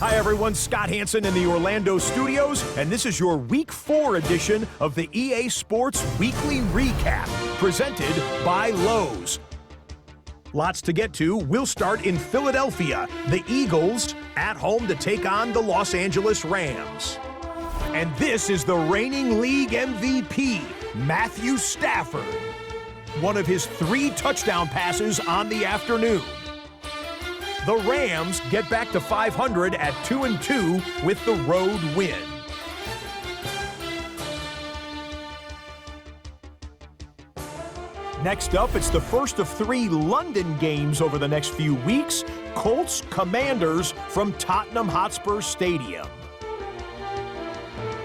Hi everyone, Scott Hansen in the Orlando studios, and this is your Week 4 edition of the EA Sports Weekly Recap, presented by Lowe's. Lots to get to. We'll start in Philadelphia. The Eagles at home to take on the Los Angeles Rams. And this is the reigning league MVP, Matthew Stafford. One of his 3 touchdown passes on the afternoon. The Rams get back to 500 at 2-2 with the road win. Next up, it's the first of 3 London games over the next few weeks. Colts Commanders from Tottenham Hotspur Stadium.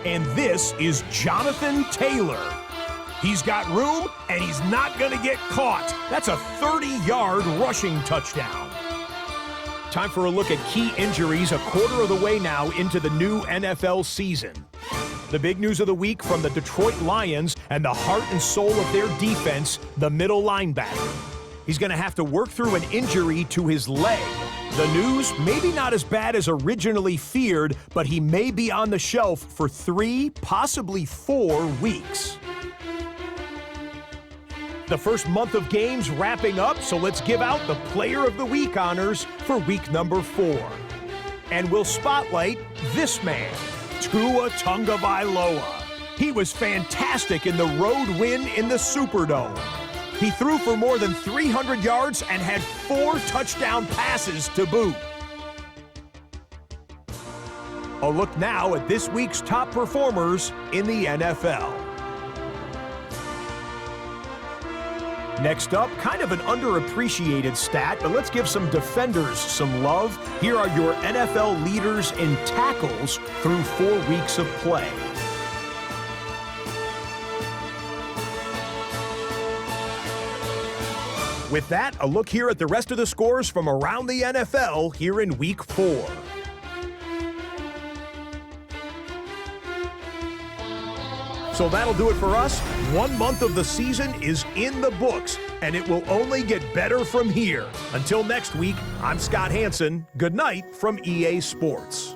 And this is Jonathan Taylor. He's got room, and he's not going to get caught. That's a 30-yard rushing touchdown. Time for a look at key injuries a quarter of the way now into the new NFL season. The big news of the week from the Detroit Lions and the heart and soul of their defense, the middle linebacker. He's going to have to work through an injury to his leg. The news, maybe not as bad as originally feared, but he may be on the shelf for 3, possibly 4 weeks. The first month of games wrapping up, so let's give out the Player of the Week honors for week number 4. And we'll spotlight this man, Tua Tagovailoa. He was fantastic in the road win in the Superdome. He threw for more than 300 yards and had 4 touchdown passes to boot. A look now at this week's top performers in the NFL. Next up, kind of an underappreciated stat, but let's give some defenders some love. Here are your NFL leaders in tackles through 4 weeks of play. With that, a look here at the rest of the scores from around the NFL here in Week 4. So that'll do it for us. 1 month of the season is in the books, and it will only get better from here. Until next week, I'm Scott Hansen. Good night from EA Sports.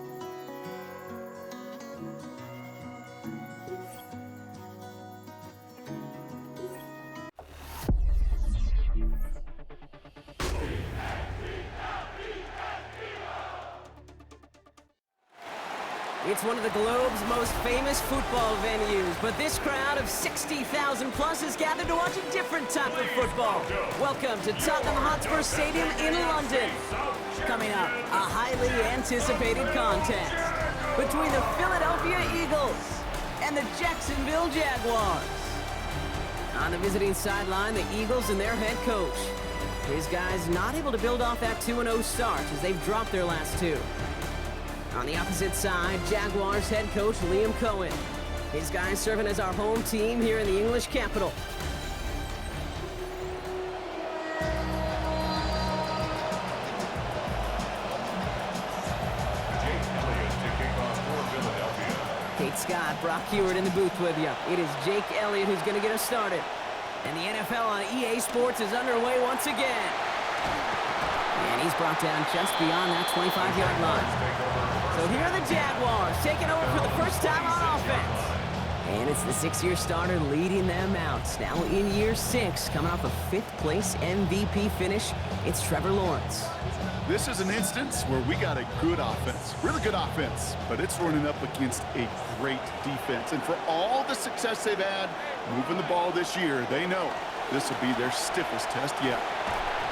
It's one of the globe's most famous football venues, but this crowd of 60,000 plus is gathered to watch a different type of football. Welcome to Tottenham Hotspur Stadium in London. Coming up, a highly anticipated contest between the Philadelphia Eagles and the Jacksonville Jaguars. On the visiting sideline, the Eagles and their head coach. His guys not able to build off that 2-0 start as they've dropped their last 2. On the opposite side, Jaguars head coach Liam Cohen. His guys serving as our home team here in the English capital. Kate Scott, Brock Heward in the booth with you. It is Jake Elliott who's going to get us started. And the NFL on EA Sports is underway once again. And he's brought down just beyond that 25-yard line. So here are the Jaguars taking over for the first time on offense. And it's the 6-year starter leading them out. Now in year 6, coming off a 5th-place MVP finish, it's Trevor Lawrence. This is an instance where we got a good offense, really good offense, but it's running up against a great defense. And for all the success they've had moving the ball this year, they know this will be their stiffest test yet.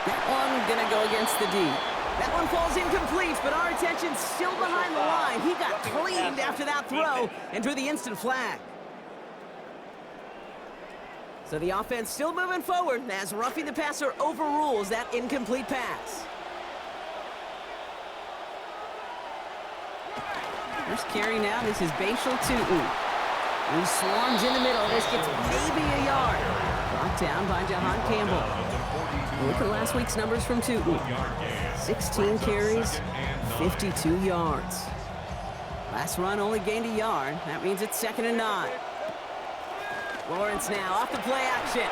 That one gonna go against the D. That one falls incomplete, but our attention's still behind the line. He got cleaned after that throw and drew the instant flag. So the offense still moving forward as roughing the passer overrules that incomplete pass. First carry now, this is Bashal Tutin. He swarms in the middle. This gets maybe a yard. Brought down by Jahan Campbell. Look at last week's numbers from Tutin. 16 carries, 52 yards. Last run only gained a yard. That means it's 2nd and 9. Lawrence now off the play action.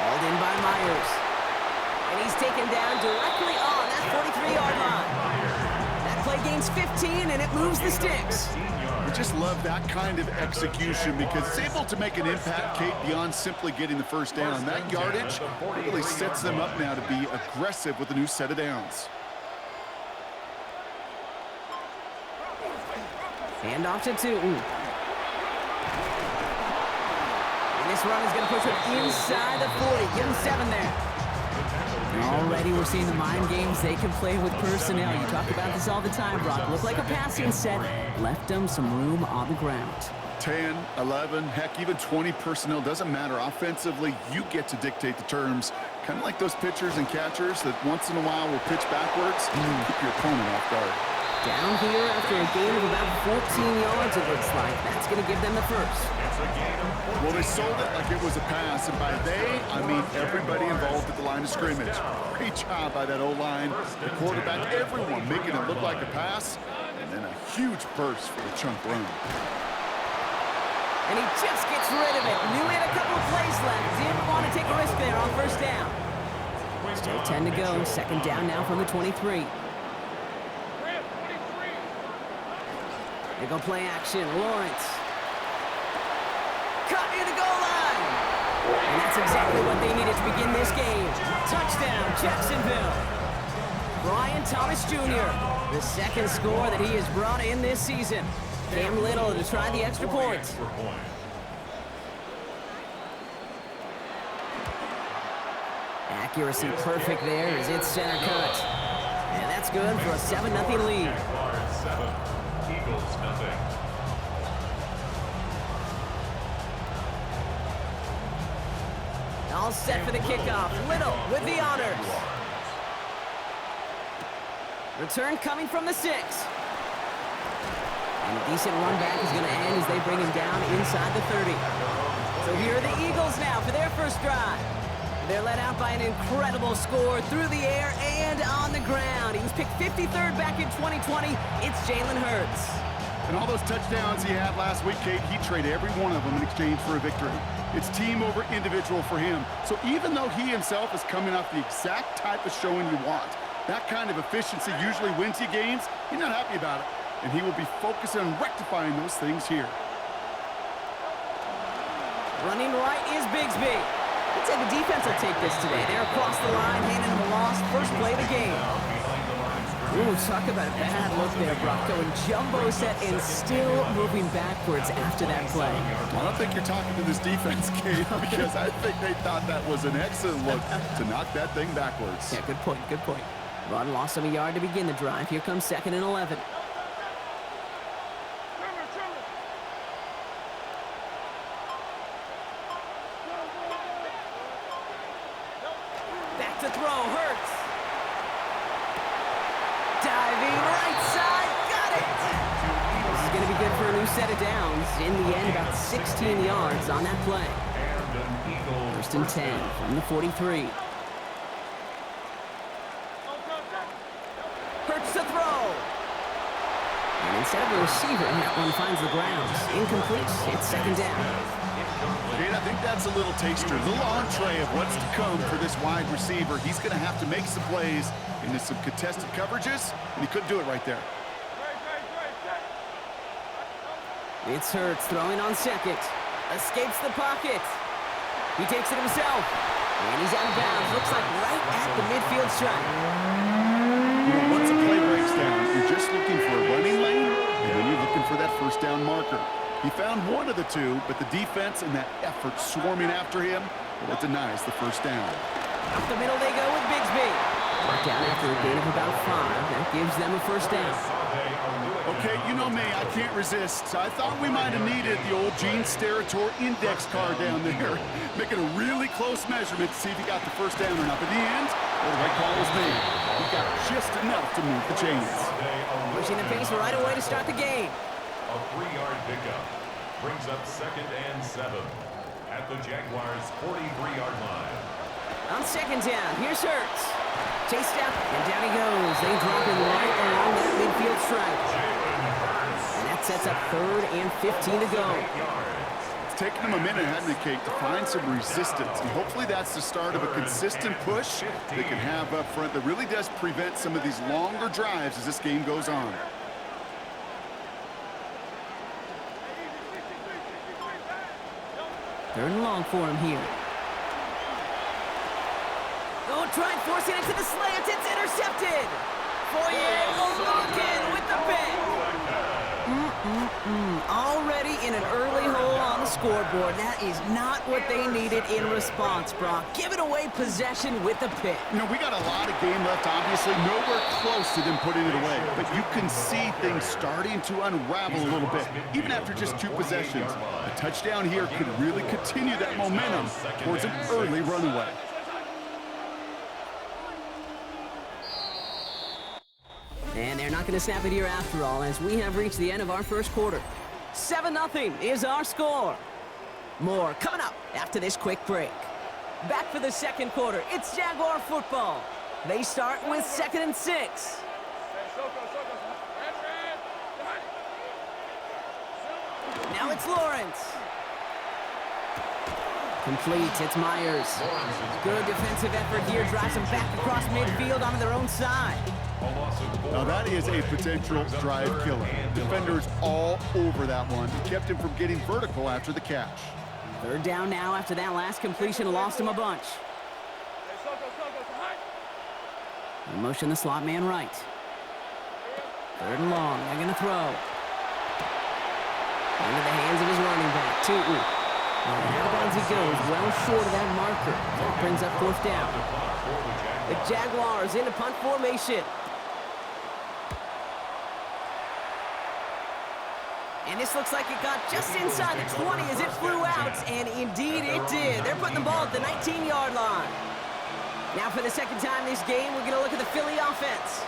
Hauled in by Myers. And he's taken down directly on that 43-yard line. That play gains 15, and it moves the sticks. We just love that kind of execution because it's able to make an impact, Kate, beyond simply getting the first down. That yardage really sets them up now to be aggressive with a new set of downs. Hand off to Tootin. And this run is going to push him inside the 40. Give him 7 there. Already we're seeing the mind games they can play with personnel. You talk about this all the time, Brock. Looked like a passing set. Left them some room on the ground. 10, 11, heck, even 20 personnel, doesn't matter. Offensively, you get to dictate the terms. Kind of like those pitchers and catchers that once in a while will pitch backwards and keep your opponent off guard. Down here after a gain of about 14 yards, it looks like. That's going to give them the first. Well, they sold it like it was a pass, and by they, I mean everybody involved at the line of scrimmage. Great job by that O-line, the quarterback, everyone making it look like a pass, and then a huge burst for the chunk run. And he just gets rid of it. Knew he had a couple of plays left. Didn't want to take a risk there on first down. Still 10 to go. Second down now from the 23. They go play action. Lawrence. Cut near the goal line. And that's exactly what they needed to begin this game. Touchdown, Jacksonville. Brian Thomas Jr., the second score that he has brought in this season. Cam Little to try the extra point. Accuracy perfect there as it's center cut. And that's good for a 7-0 lead. All set for the kickoff. Little with the honors. Return coming from the 6. And a decent run back is going to end as they bring him down inside the 30. So here are the Eagles now for their first drive. They're led out by an incredible score through the air and on the ground. He was picked 53rd back in 2020. It's Jalen Hurts. And all those touchdowns he had last week, Kate, he traded every one of them in exchange for a victory. It's team over individual for him. So even though he himself is coming off the exact type of showing you want, that kind of efficiency usually wins you games, he's not happy about it. And he will be focused on rectifying those things here. Running right is Bigsby. I'd say the defense will take this today. They're across the line, handing him a loss. First play of the game. Ooh, talk about a bad look there, Brock. Going jumbo set and still moving backwards after that play. I don't think you're talking to this defense, Kate, because I think they thought that was an excellent look to knock that thing backwards. Yeah, good point, good point. Run loss of a yard to begin the drive. Here comes 2nd and 11. Back to throw, Hurts. Diving right side, got it! This is going to be good for a new set of downs. In the end, about 16 yards on that play. 1st and 10 from the 43. Hurts to throw. And instead of a receiver, that one finds the ground. Incomplete. It's 2nd down. Kate, I think that's a little taster, a little entree of what's to come for this wide receiver. He's going to have to make some plays into some contested coverages, and he couldn't do it right there. It's Hurts throwing on 2nd. Escapes the pocket. He takes it himself. And he's out of bounds. Looks like right at the midfield stripe. You know, once a play breaks down, you're just looking for a running lane, and then you're looking for that first down marker. He found one of the two, but the defense and that effort swarming after him, well, it denies the first down. Up the middle they go with Bigsby. Brought down after a gain of about 5. That gives them a first down. Okay, you know me, I can't resist. I thought we might have needed the old Gene Steratore index card down there, making a really close measurement to see if he got the first down or not. But in the end, well, the right call was made. He got just enough to move the chains. Pushing the pace right away to start the game. A 3-yard pickup brings up 2nd and 7 at the Jaguars' 43-yard line. On 2nd down, here's Hurts. Chased out, and down he goes. They drop him right along that midfield stripe. And that sets up 3rd and 15 to go. It's taken him a minute, hasn't it, Kate, to find some resistance. And hopefully that's the start of a consistent push they can have up front that really does prevent some of these longer drives as this game goes on. Third and long for him here. Oh, try and force it into the slant. It's intercepted. Foyer Logan with the pick. Already in an early hole on the scoreboard. That is not what they needed in response, Brock. Giving away possession with the pick. You know, we got a lot of game left, obviously. Nowhere close to them putting it away. But you can see things starting to unravel a little bit, even after just 2 possessions. A touchdown here could really continue that momentum towards an early runaway. And they're not going to snap it here after all, as we have reached the end of our first quarter. 7-0 is our score. More coming up after this quick break. Back for the second quarter. It's Jaguar football. They start with 2nd and 6. Now it's Lawrence. Complete. It's Myers. Good defensive effort here. Drives them back across midfield onto their own side. Now that is a potential drive killer. Defenders all over that one. Kept him from getting vertical after the catch. Third down now after that last completion. Lost him a bunch. They motion the slot man right. Third and long. They're going to throw. Into the hands of his running back, Tootin. And out of bounds he goes, well short of that marker. That brings up 4th down. The Jaguars into punt formation. And this looks like it got just inside the 20 as it flew out, and indeed it did. They're putting the ball at the 19-yard line. Now for the second time this game, we're going to look at the Philly offense.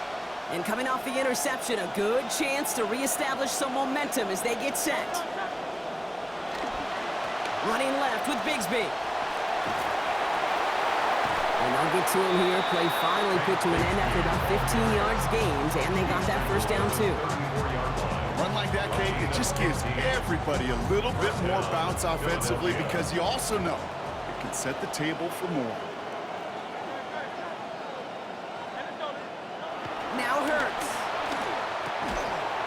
And coming off the interception, a good chance to reestablish some momentum as they get set. Running left with Bigsby. And they'll get to him here. Play finally put to an end after about 15 yards gained, and they got that first down too. Run like that, Kate, it just gives everybody a little bit more bounce offensively because you also know it can set the table for more. Now Hurts.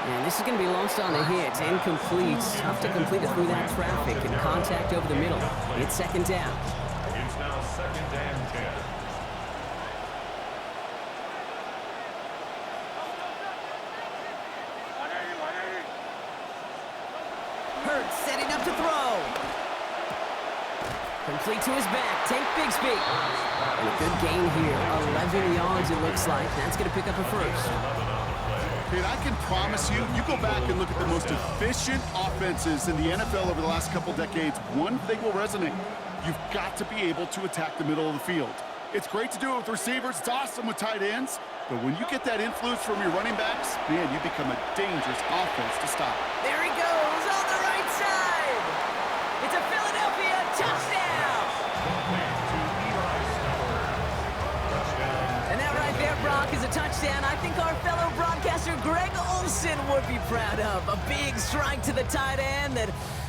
And this is going to be lost on the hit. Incomplete. Tough to complete it through that traffic and contact over the middle. It's 2nd down. It's now 2nd and 10. Hurts setting up to throw. Complete to his back. Take Bigsby. And a good gain here. 11 yards it looks like. That's going to pick up a first. Kate, I can promise you, you go back and look at the most efficient offenses in the NFL over the last couple decades, one thing will resonate. You've got to be able to attack the middle of the field. It's great to do it with receivers. It's awesome with tight ends. But when you get that influence from your running backs, man, you become a dangerous offense to stop. There he goes on the right side. It's a Philadelphia touchdown. And that right there, Brock, is a touchdown I think our fellow broadcaster Greg Olsen would be proud of. A big strike to the tight end that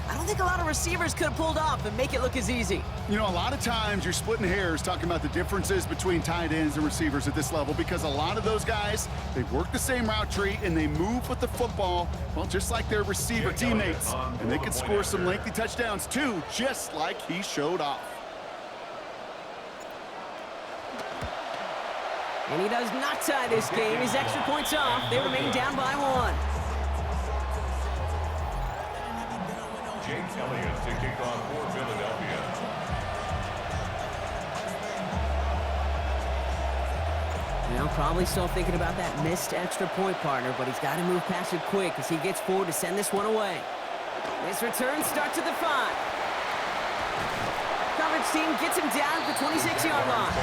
I don't think a lot of receivers could have pulled off and make it look as easy. You know, a lot of times you're splitting hairs talking about the differences between tight ends and receivers at this level because a lot of those guys, they work the same route tree and they move with the football, well, just like their receiver teammates. And they can score some lengthy touchdowns too, just like he showed off. And he does not tie this game. His extra points off. They remain down by 1. Jake Elliott to kick off for Philadelphia. Well, probably still thinking about that missed extra point, partner, but he's got to move past it quick as he gets forward to send this one away. This return starts at the 5. Coverage team gets him down at the 26-yard line.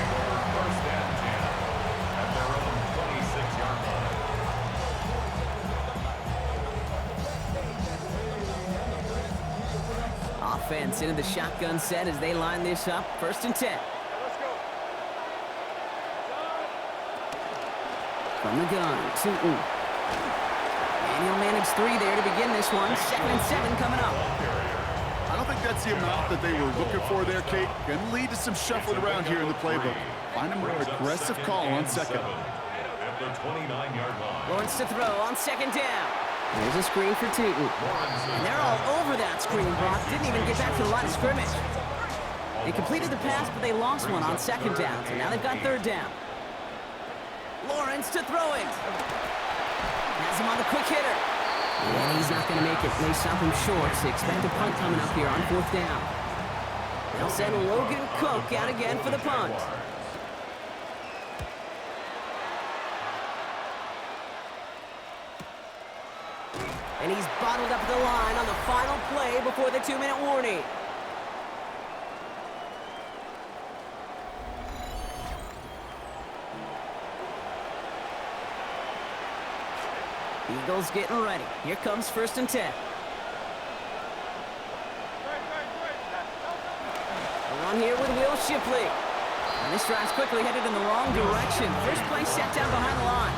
First down 10 at their own 26-yard line. Offense into the shotgun set as they line this up. 1st and 10. From the gun, Tootin. And he'll manage 3 there to begin this one. 2nd and 7 coming up. I don't think that's that's the amount that they were looking for there, Kate. Going to lead to some shuffling around here in the playbook. Find a more aggressive call on second. At the 29-yard line. Lawrence to throw on second down. Here's a screen for Tootin. And they're all over that screen, Brock. Didn't even get back to the line of scrimmage. They completed the pass, but they lost one on second down, so now they've got third down. Lawrence to throw it. Has him on the quick hitter. And he's not going to make it. They stop him short, so expect a punt coming up here on fourth down. They'll send Logan Cook out again for the punt. And he's bottled up at the line on the final play before the 2-minute warning. Eagles getting ready. Here comes 1st and 10. We're on here with Will Shipley. And this drive's quickly headed in the wrong direction. First play set down behind the line.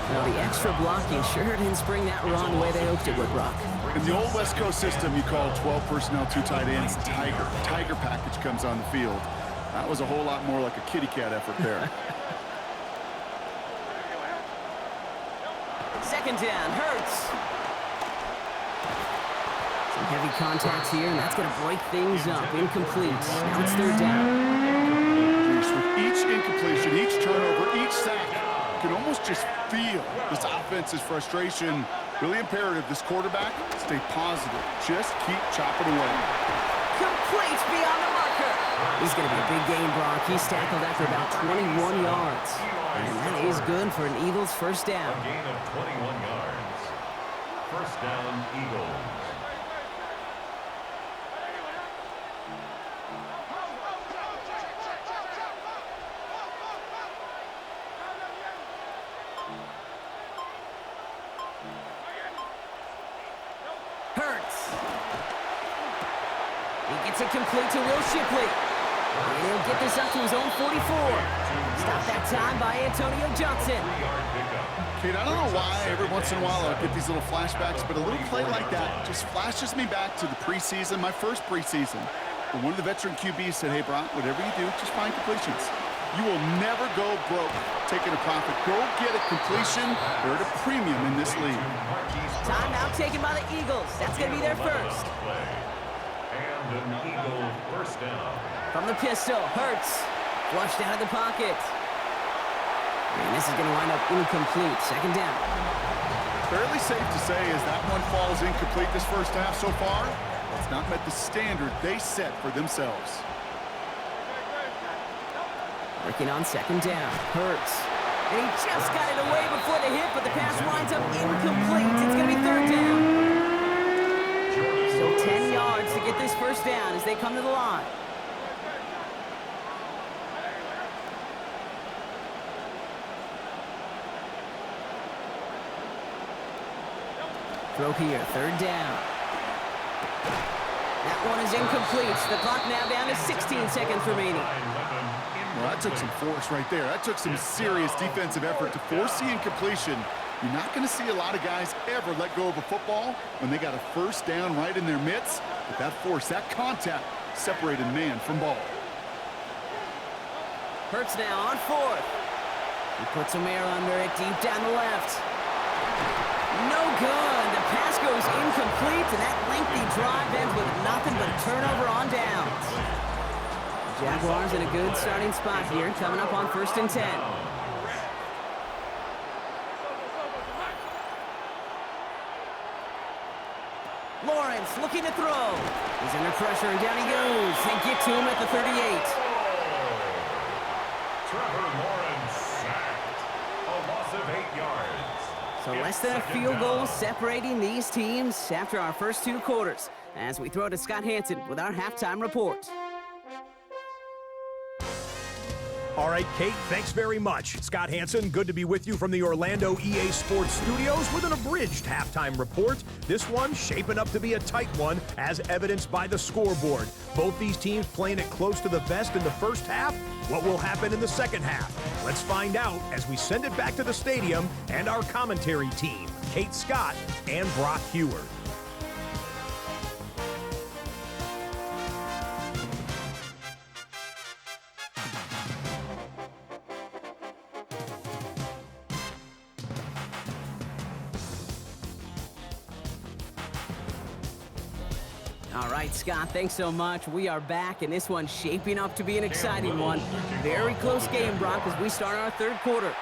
Now the extra blocking sure didn't spring that run the way they hoped it would, Brock. In the old West Coast system, you call 12 personnel, 2 tight ends, Tiger. Tiger package comes on the field. That was a whole lot more like a kitty cat effort there. Second down, Hurts. Some heavy contacts here, and that's going to break things up. Incomplete. Now it's third down. With each incompletion, each turnover, each sack, you can almost just feel this offense's frustration. Really imperative, this quarterback, stay positive. Just keep chopping away. Complete beyond the marker. He's going to be a big game, Brock. He's tackled after about 21 yards. And that is good for an Eagles first down. A gain of 21 yards. First down, Eagles. Hurts. He gets it complete to Will Shipley. And he'll get this up to his own 44. Stop that time by Antonio Johnson. Kate, I don't know why every once in a while I'll get these little flashbacks, but a little play like that just flashes me back to the preseason, my first preseason. When one of the veteran QBs said, hey, Brock, whatever you do, just find completions. You will never go broke taking a profit. Go get a completion. They're at a premium in this league. Timeout taken by the Eagles. That's going to be their first. And an Eagle first down. From the pistol, Hurts. Flushed out of the pocket. And this is going to wind up incomplete. Second down. Fairly safe to say as that one falls incomplete this first half so far, it's not met the standard they set for themselves. Working on second down. Hurts. And he just got it away before the hit, but the pass winds up incomplete. It's going to be third down. Still 10 yards to get this first down as they come to the line. Throw here, third down. That one is incomplete. The clock now down to 16 seconds remaining. Well, that took some force right there. That took some serious defensive effort to force the incompletion. You're not going to see a lot of guys ever let go of a football when they got a first down right in their midst. But that force, that contact, separated man from ball. Hurts now on fourth. He puts some air under it, deep down the left. No good. The pass goes incomplete, and that lengthy drive ends with nothing but a turnover on downs. The Jaguars in a good starting spot here, coming up on 1st and 10. Lawrence looking to throw. He's under pressure, and down he goes. They get to him at the 38. Trevor Lawrence sacked. A loss of 8 yards. So less than a field goal separating these teams after our first 2 quarters, as we throw to Scott Hansen with our halftime report. All right, Kate, thanks very much. Scott Hansen, good to be with you from the Orlando EA Sports Studios with an abridged halftime report. This one shaping up to be a tight one, as evidenced by the scoreboard. Both these teams playing it close to the vest in the first half. What will happen in the second half? Let's find out as we send it back to the stadium and our commentary team, Kate Scott and Brock Heward. All right, Scott, thanks so much. We are back, and this one's shaping up to be an exciting one. Very close game, Brock, as we start our third quarter.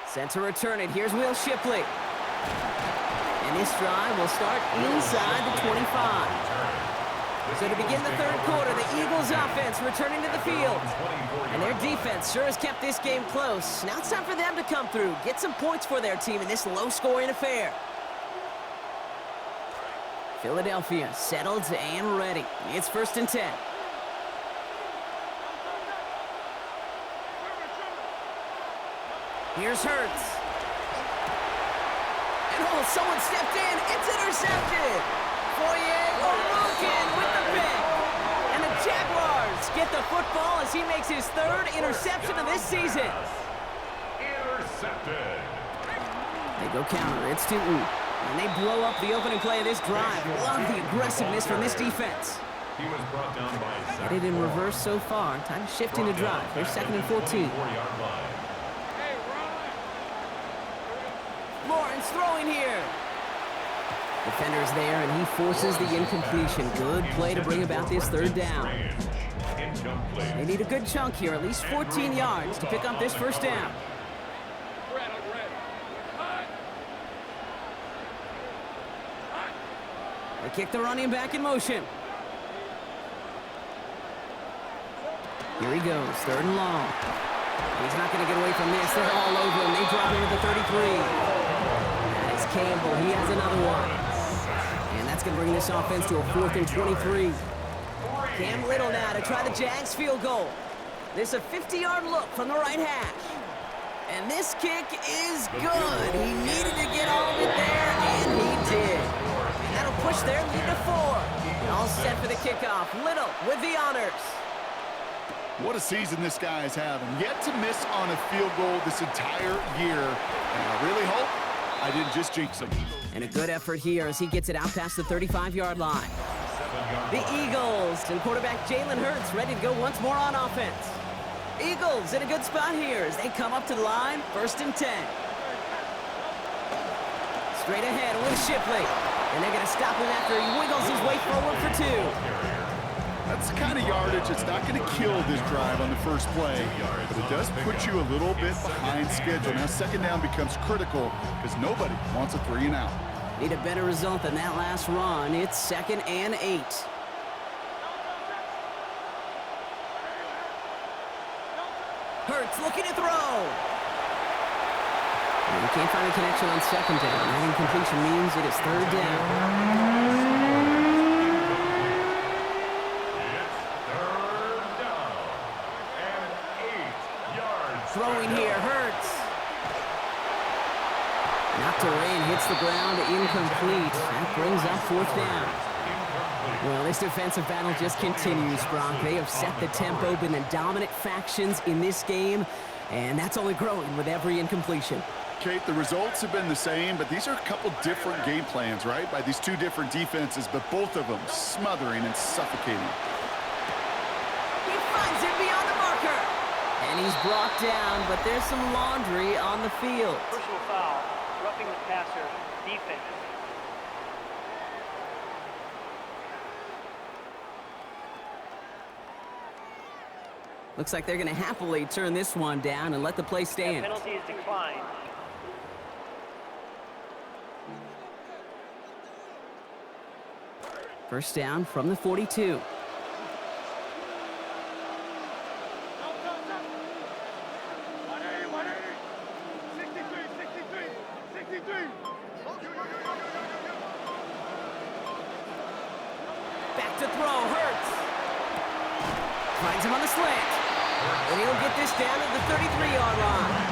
Set to return it. Here's Will Shipley. And this drive will start inside the 25. So to begin the third quarter, the Eagles offense returning to the field. And their defense sure has kept this game close. Now it's time for them to come through, get some points for their team in this low-scoring affair. Philadelphia settled and ready. It's 1st and 10. Here's Hurts. And oh, someone stepped in. It's intercepted. Foye Oroken with the pick. And the Jaguars get the football as he makes his 3rd interception of this season. Intercepted. They go counter. It's Newton. And they blow up the opening play of this drive. Love the aggressiveness from this defense. He was brought down by Get it in reverse so far. Time to shift into drive. They're 2nd and 14. Lawrence throwing here. Defender's there, and he forces the incompletion. Good play to bring about this 3rd down. They need a good chunk here, at least 14 yards to pick up this 1st down. They kick the running back in motion. Here he goes, 3rd and long. He's not going to get away from this. They're all over him. They drop him at the 33. That is Campbell. He has another one. And that's going to bring this offense to a 4th and 23. Cam Little now to try the Jags field goal. This is a 50-yard look from the right hash. And this kick is good. He needed to get all of it there, and he did. And that'll push their lead to 4. And all set for the kickoff. Little with the honors. What a season this guy is having. Yet to miss on a field goal this entire year. And I really hope I didn't just jinx him. And a good effort here as he gets it out past the 35-yard line. The Eagles and quarterback Jalen Hurts ready to go once more on offense. Eagles in a good spot here as they come up to the line, 1st and 10. Straight ahead with Shipley. And they're going to stop him after he wiggles his way forward for 2. That's the kind of yardage that's not going to kill this drive on the first play, but it does put you a little bit behind schedule. Now 2nd down becomes critical because nobody wants a 3 and out. Need a better result than that last run. It's 2nd and 8. Hurts looking to throw. And he can't find a connection on 2nd down. That incompletion means it is 3rd down. Throwing here, Hurts. Knocked away and hits the ground, incomplete. That brings up 4th down. Well, this defensive battle just continues, Brock. They have set the tempo, been the dominant factions in this game, and that's only growing with every incompletion. Kate, the results have been the same, but these are a couple different game plans, right? By these 2 different defenses, but both of them smothering and suffocating. He finds it beyond the marker. And he's brought down, but there's some laundry on the field. Personal foul, roughing the passer, defense. Looks like they're going to happily turn this one down and let the play stand. Penalty is declined. First down from the 42. Back to throw, Hurts. Finds him on the slant. And he'll get this down to the 33-yard line.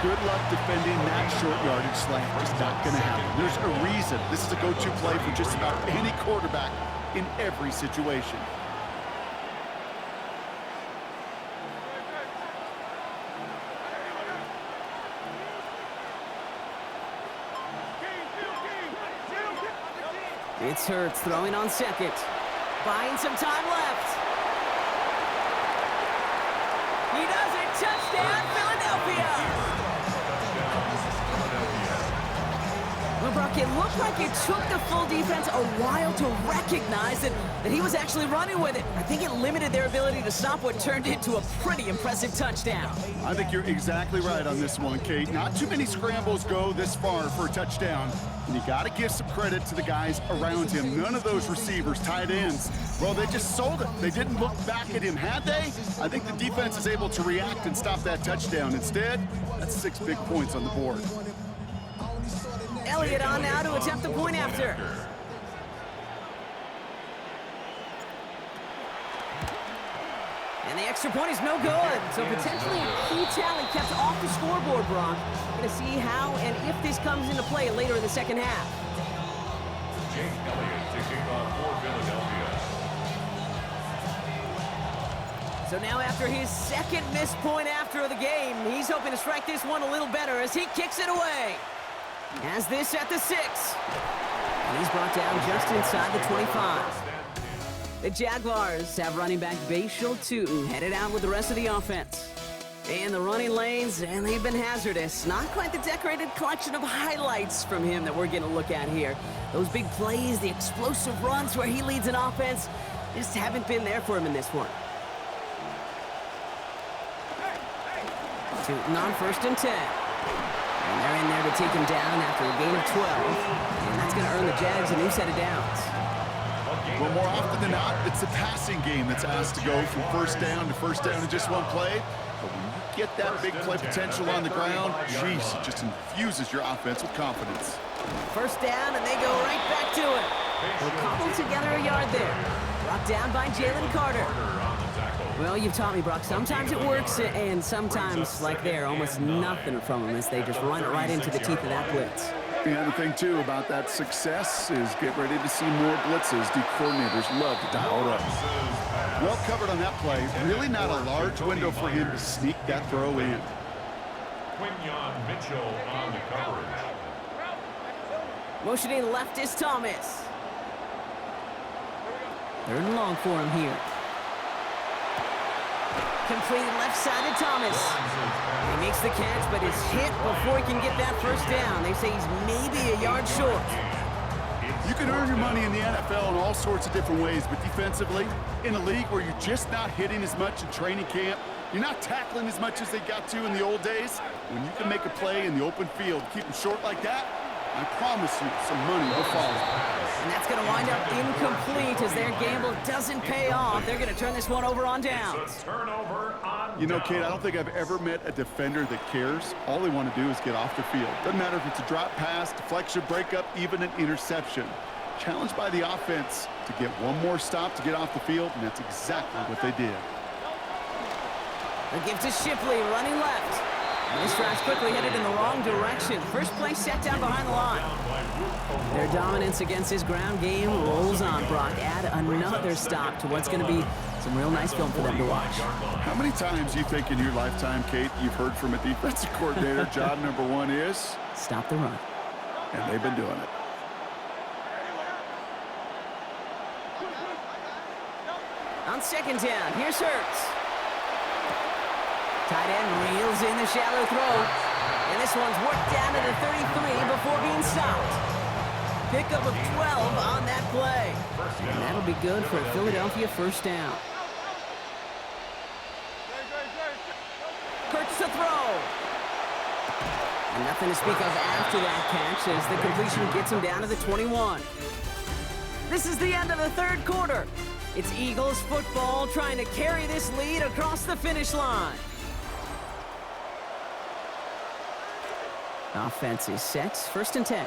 Good luck defending that short yardage slant. It's not going to happen. There's a reason this is a go-to play for just about any quarterback in every situation. It's Hurts throwing on 2nd. Buying some time left. He does it. Touchdown, Philadelphia. Well, Brock, it looked like it took the full defense a while to recognize that he was actually running with it. I think it limited their ability to stop what turned into a pretty impressive touchdown. I think you're exactly right on this one, Kate. Not too many scrambles go this far for a touchdown. And you got to give some credit to the guys around him. None of those receivers, tight ends, well, they just sold it. They didn't look back at him. Had they? I think the defense is able to react and stop that touchdown. Instead, that's 6 big points on the board. Elliott on now to attempt the point after. And the extra point is no good. So potentially a key tally kept off the scoreboard, Brock. We're going to see how and if this comes into play later in the second half. Jake Elliott to kick off for Philadelphia. So now after his second missed point after the game, he's hoping to strike this one a little better as he kicks it away. Has this at the 6. And he's brought down just inside the 25. The Jaguars have running back Bashal Tootin headed out with the rest of the offense. And the running lanes, and they've been hazardous. Not quite the decorated collection of highlights from him that we're going to look at here. Those big plays, the explosive runs where he leads an offense, just haven't been there for him in this one. Tootin on 1st and 10. And they're in there to take him down after a gain of 12. And that's going to earn the Jags a new set of downs. Well, more often than not, it's the passing game that's asked to go from first down in just one play. But when you get that big play potential on the ground, geez, it just infuses your offense with confidence. 1st down, and they go right back to it. They'll cobble together a yard there. Brought down by Jalen Carter. Well, you've taught me, Brock. Sometimes it works, and sometimes, like there, almost nothing from them as they just run it right into the teeth of that blitz. The other thing, too, about that success is get ready to see more blitzes. The coordinators love to dial it up. Well covered on that play. Really not a large window for him to sneak that throw in. Quinyon Mitchell on the coverage. Motioning left is Thomas. 3rd and long for him here. Completed left side to Thomas. He makes the catch, but is hit before he can get that 1st down. They say he's maybe a yard short. You can earn your money in the NFL in all sorts of different ways, but defensively, in a league where you're just not hitting as much in training camp, you're not tackling as much as they got to in the old days, when you can make a play in the open field, keep them short like that, I promise you some money will follow. And that's going to wind up incomplete as their gamble doesn't pay off. They're going to turn this one over on downs. You know, Kate, I don't think I've ever met a defender that cares. All they want to do is get off the field. Doesn't matter if it's a drop pass, deflection, breakup, even an interception. Challenged by the offense to get one more stop to get off the field, and that's exactly what they did. The give to Shipley, running left. And this drive's quickly headed in the wrong direction. First play set down behind the line. Their dominance against his ground game rolls on, Brock. Add another stop to what's going to be some real nice film for them to watch. How many times do you think in your lifetime, Kate, you've heard from a defensive coordinator, job number 1 is? Stop the run. And they've been doing it. On 2nd down, here's Hurts. Tight end reels in the shallow throw. And this one's worked down to the 33 before being stopped. Pickup of 12 on that play. And that'll be good for a Philadelphia 1st down. Hurts to throw. And nothing to speak of after that catch as the completion gets him down to the 21. This is the end of the 3rd quarter. It's Eagles football trying to carry this lead across the finish line. Offense is set. 1st and 10.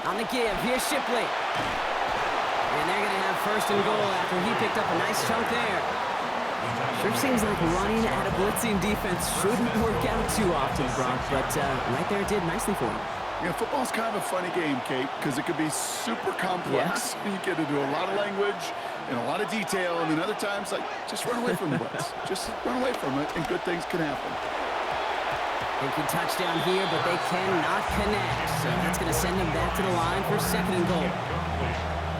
On the give, here's Shipley. And they're going to have 1st and goal after he picked up a nice chunk there. Sure seems like running at a blitzing defense shouldn't work out too often, Brock, but right there it did nicely for him. Yeah, football's kind of a funny game, Kate, because it could be super complex. Yeah. You get into a lot of language and a lot of detail, and then other times, like, just run away from the blitz. Just run away from it, and good things can happen. They can touchdown here, but they cannot connect. So that's going to send them back to the line for 2nd and goal.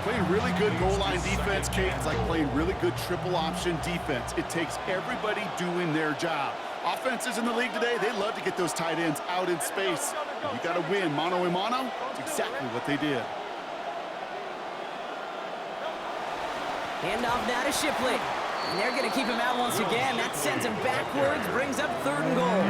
Playing really good goal line defense, Kate, is like playing really good triple option defense. It takes everybody doing their job. Offenses in the league today, they love to get those tight ends out in space. You got to win mano a mano. It's exactly what they did. Hand off now to Shipley. And they're going to keep him out once again. That sends him backwards, brings up 3rd and goal.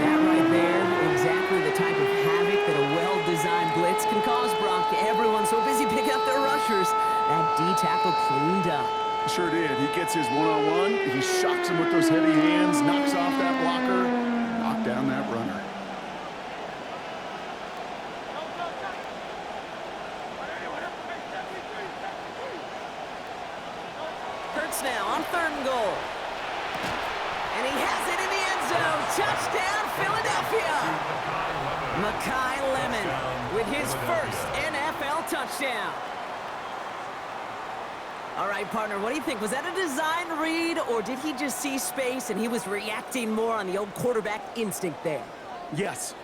That right there, exactly the type of havoc that a well-designed blitz can cause, Brock. Everyone's so busy picking up their rushers. That D-tackle cleaned up. Sure did. He gets his one-on-one. He shocks him with those heavy hands, knocks off that blocker, knocked down that runner. Hurts now on 3rd and goal. And he has it in the end zone. Touchdown, Philadelphia. Mekhi Lemon with his first NFL touchdown. All right, partner, what do you think? Was that a design read, or did he just see space and he was reacting more on the old quarterback instinct there? Yes.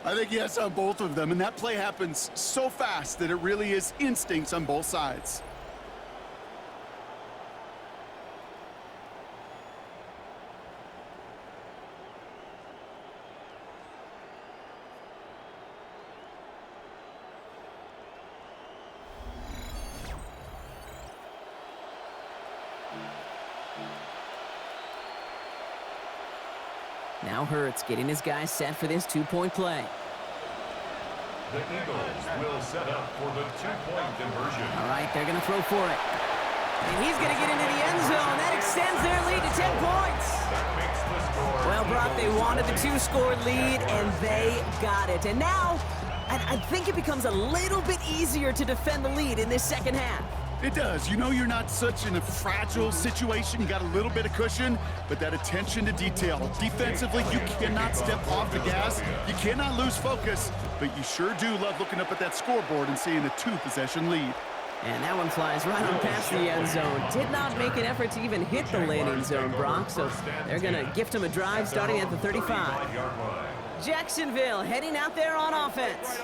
I think yes on both of them, and that play happens so fast that it really is instincts on both sides. Now Hurts getting his guys set for this 2-point play. The Eagles will set up for the 2-point conversion. All right, they're going to throw for it. And he's going to get into the end zone. That extends their lead to 10 points. That makes the score. Well, Brock, they wanted the 2-score lead, and they got it. And now, I think it becomes a little bit easier to defend the lead in this second half. It does. You know you're not such in a fragile situation. You got a little bit of cushion, but that attention to detail. Defensively, you cannot step off the gas. You cannot lose focus, but you sure do love looking up at that scoreboard and seeing a 2-possession lead. And that one flies right on past the end zone. Did not make an effort to even hit the landing zone, Brock, so they're going to gift him a drive starting at the 35. Jacksonville heading out there on offense.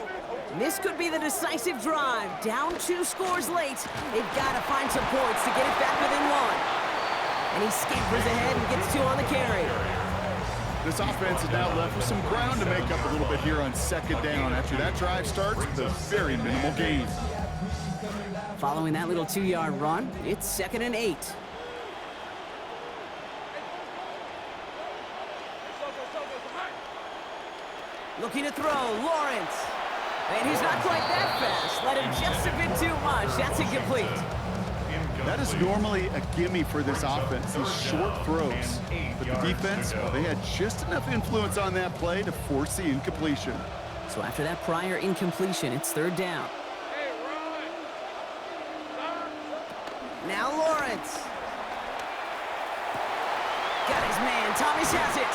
This could be the decisive drive. Down 2 scores late. They've got to find some points to get it back within 1. And he scampers ahead and gets 2 on the carry. This offense is now left with some ground to make up a little bit here on 2nd down. After that drive starts with a very minimal gain. Following that little 2-yard run, it's 2nd and 8. Looking to throw, Lawrence. And he's not quite that fast. Let him just a bit too much. That's incomplete. That is normally a gimme for this offense, these short throws. But the defense, well, they had just enough influence on that play to force the incompletion. So after that prior incompletion, it's 3rd down. Now Lawrence. Got his man. Thomas has it.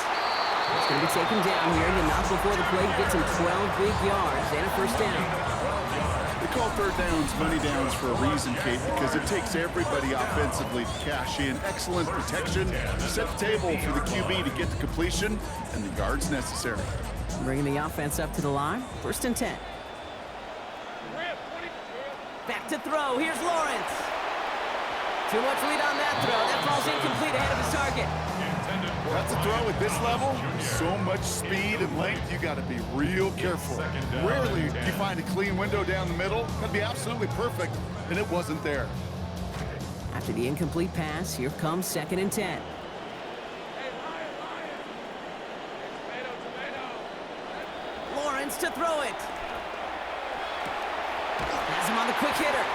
It's going to be taken down here. The knock before the play gets him 12 big yards and a 1st down. They call 3rd downs money downs for a reason, Kate, because it takes everybody offensively to cash in. Excellent protection to set the table for the QB to get the completion and the yards necessary. Bringing the offense up to the line. 1st and 10. Back to throw. Here's Lawrence. Too much lead on that throw. That ball's incomplete ahead of his target. That's a throw at this level. So much speed and length, you got to be real careful. Rarely do you find a clean window down the middle. That'd be absolutely perfect, and it wasn't there. After the incomplete pass, here comes 2nd and 10. Lawrence to throw it. Has him on the quick hitter.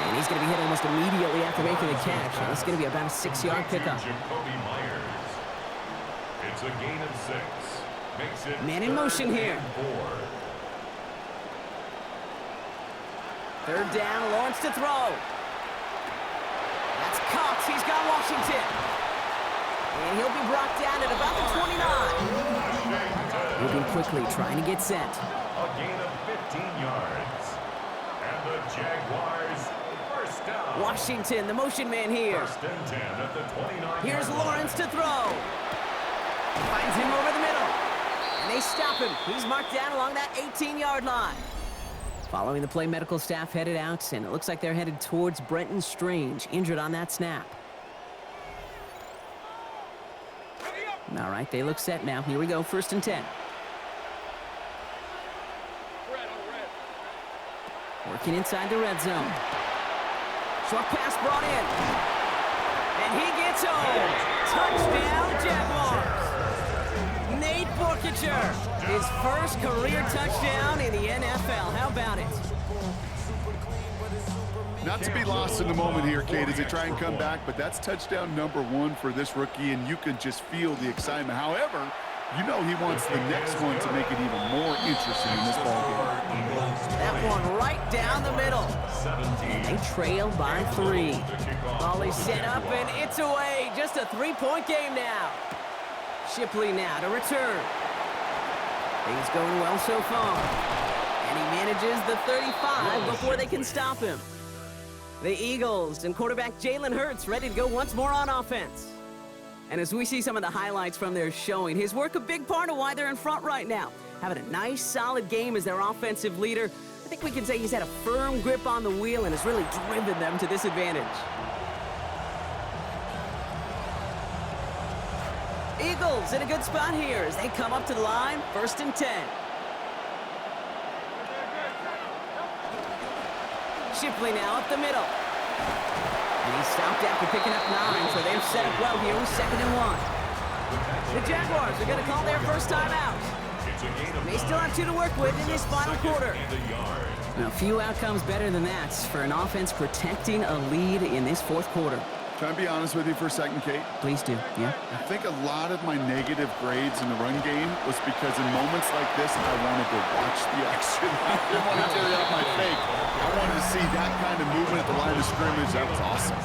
And he's going to be hit almost immediately after making the catch. And it's going to be about a 6-yard pickup. It's a gain of 6. Makes it Man in motion here. 3rd down, Lawrence to throw. That's Cox. He's got Washington. And he'll be brought down at about the 29. Moving quickly, trying to get set. A gain of 15 yards. And the Jaguars, 1st down. Washington, the motion man here. 1st and 10 at the 29. Here's Lawrence to throw. Finds him over the middle. And they stop him. He's marked down along that 18-yard line. Following the play, medical staff headed out, and it looks like they're headed towards Brenton Strange, injured on that snap. All right, they look set now. Here we go, 1st and 10. Working inside the red zone. Short pass brought in. And he gets home. Touchdown, Jaguars. Nate Borkacher, his first career touchdown in the NFL. How about it? Not to be lost in the moment here, Kate, as they try and come back, but that's touchdown number 1 for this rookie, and you can just feel the excitement. However, you know he wants the next one to make it even more interesting in this ballgame. That one right down the middle. And they trail by 3. Ball is set up, and it's away. Just a 3-point game now. Shipley now to return. Things going well so far. And he manages the 35 before they can stop him. The Eagles and quarterback Jalen Hurts ready to go once more on offense. And as we see some of the highlights from their showing, his work a big part of why they're in front right now. Having a nice, solid game as their offensive leader. I think we can say he's had a firm grip on the wheel and has really driven them to this advantage. Eagles in a good spot here as they come up to the line, 1st and 10. Shipley now up the middle. And he stopped after picking up 9, so they're set up well here with 2nd and 1. The Jaguars are going to call their first time out. They still have 2 to work with in this final quarter. Now, a few outcomes better than that for an offense protecting a lead in this 4th quarter. Can I be honest with you for a second, Kate? Please do, yeah. I think a lot of my negative grades in the run game was because in moments like this, I wanted to watch the action. I didn't want to carry out my fake. I wanted to see that kind of movement at the line of scrimmage. That was awesome.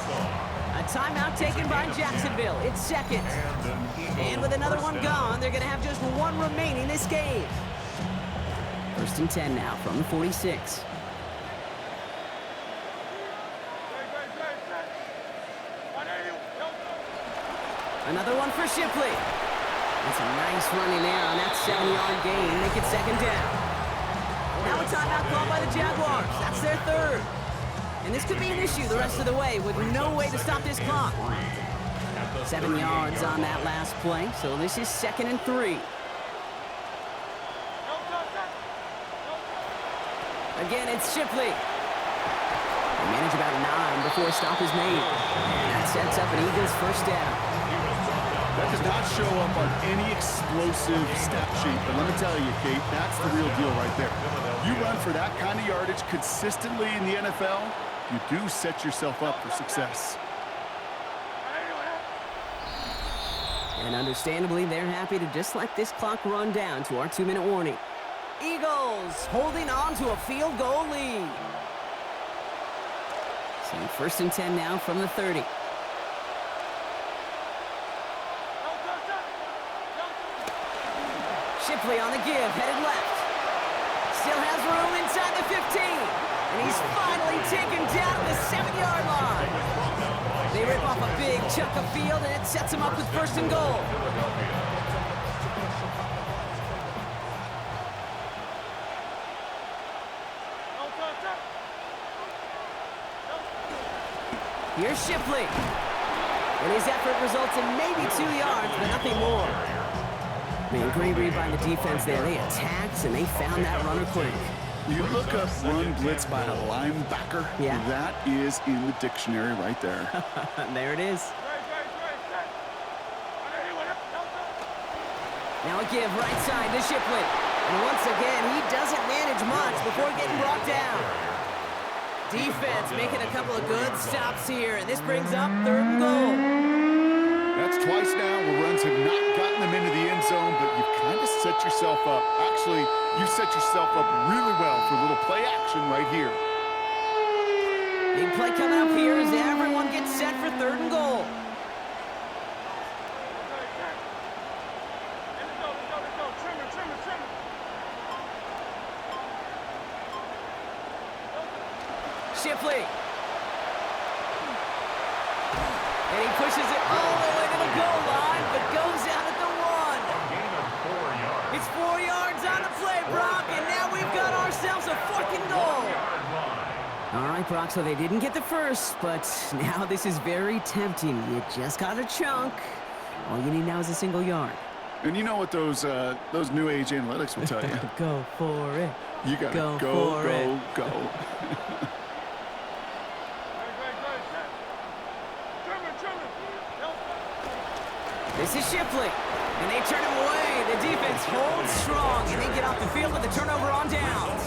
A timeout taken by Jacksonville. It's 2nd. And with another one gone, they're going to have just 1 remaining this game. 1st and 10 now from the 46. Another one for Shipley. That's a nice run in there on that 7-yard gain. Make it 2nd down. Now a timeout called by the Jaguars. That's their 3rd. And this could be an issue the rest of the way with no way to stop this clock. 7 yards on that last play, so this is 2nd and 3. Again, it's Shipley. They manage about 9 before a stop is made. And that sets up an Eagles first down. That does not show up on any explosive stat sheet, but let me tell you, Kate, that's the real deal right there. You run for that kind of yardage consistently in the NFL, you do set yourself up for success. And understandably, they're happy to just let this clock run down to our 2-minute warning. Eagles holding on to a field goal lead. So 1st and 10 now from the 30. Shipley on the give, headed left. Still has room inside the 15. And he's finally taken down to the 7-yard line. They rip off a big chunk of field, and it sets him up with 1st and goal. Here's Shipley. And his effort results in maybe 2 yards, but nothing more. Man, great read by the defense there. They attacked, and they found that runner quick. You look up run blitz by a linebacker, yeah. That is in the dictionary right there. There it is. Now a give right side to Shipley. And once again, he doesn't manage much before getting brought down. Defense making a couple of good stops here, and this brings up 3rd and goal. That's twice now where runs have not gotten them into the end zone, but you've kind of set yourself up. Actually, you set yourself up really well for a little play action right here. Big play coming up here as everyone gets set for 3rd and goal. Shipley. And he pushes it all the way to the goal line, but goes out at the 1. It's 4 yards on the play, Brock, and now we've got ourselves a 4th and goal. All right, Brock, so they didn't get the first, but now this is very tempting. You just got a chunk. All you need now is a single yard. And you know what those new age analytics will tell you. Go for it. You got to Go go, for it. go. This is Shipley, and they turn him away. The defense holds strong, and they get off the field with a turnover on downs.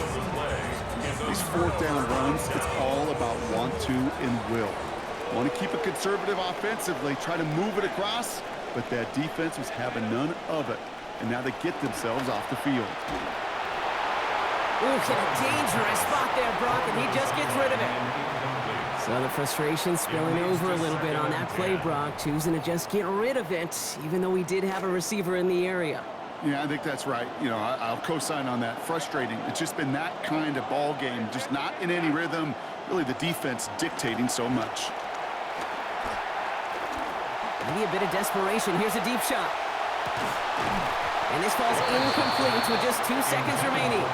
These fourth down runs, it's all about want to and will. Want to keep it conservative offensively, try to move it across, but that defense was having none of it. And now they get themselves off the field. Ooh, hit a dangerous spot there, Brock, and he just gets rid of it. So the frustration spilling over a little bit on that play, Brock, choosing to just get rid of it, even though we did have a receiver in the area. Yeah, I think that's right. You know, I'll co-sign on that. Frustrating. It's just been that kind of ball game, just not in any rhythm. Really, the defense dictating so much. Maybe a bit of desperation. Here's a deep shot. And this falls incomplete with just 2 seconds remaining.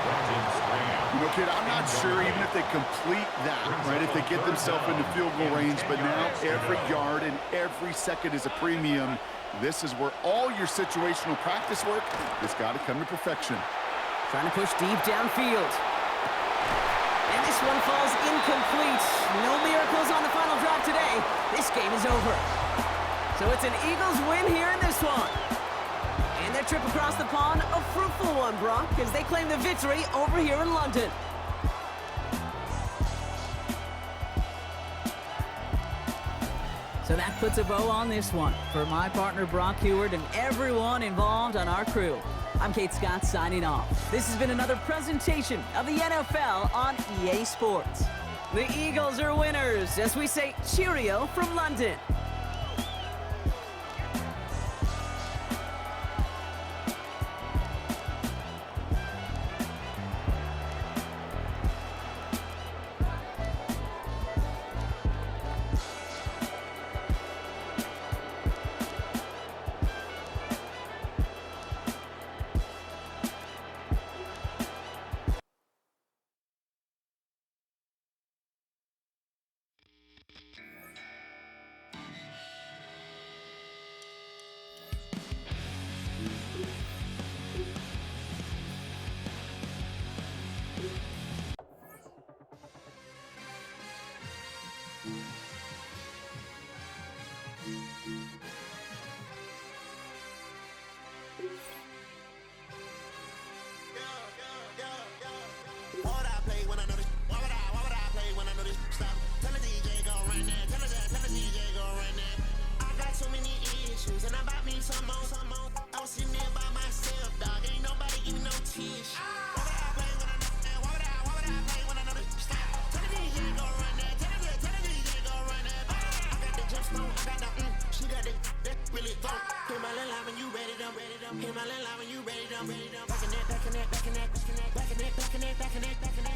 You know, kid, I'm not sure even if they complete that, right, if they get themselves into field goal range, but now every yard and every second is a premium. This is where all your situational practice work has got to come to perfection. Trying to push deep downfield. And this one falls incomplete. No miracles on the final drive today. This game is over. So it's an Eagles win here in this one. And their trip across the pond, a fruitful one, Brock, as they claim the victory over here in London. So that puts a bow on this one. For my partner, Brock Heward, and everyone involved on our crew, I'm Kate Scott signing off. This has been another presentation of the NFL on EA Sports. The Eagles are winners, as we say cheerio from London.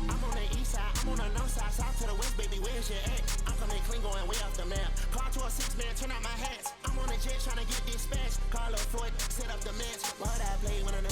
I'm on the east side, I'm on the north side, south to the west, baby, where's your at? I'm coming clean, going way off the map. Call to a 6-man, turn out my hats. I'm on a jet trying to get dispatched. Call up Floyd, set up the match. What I play when I know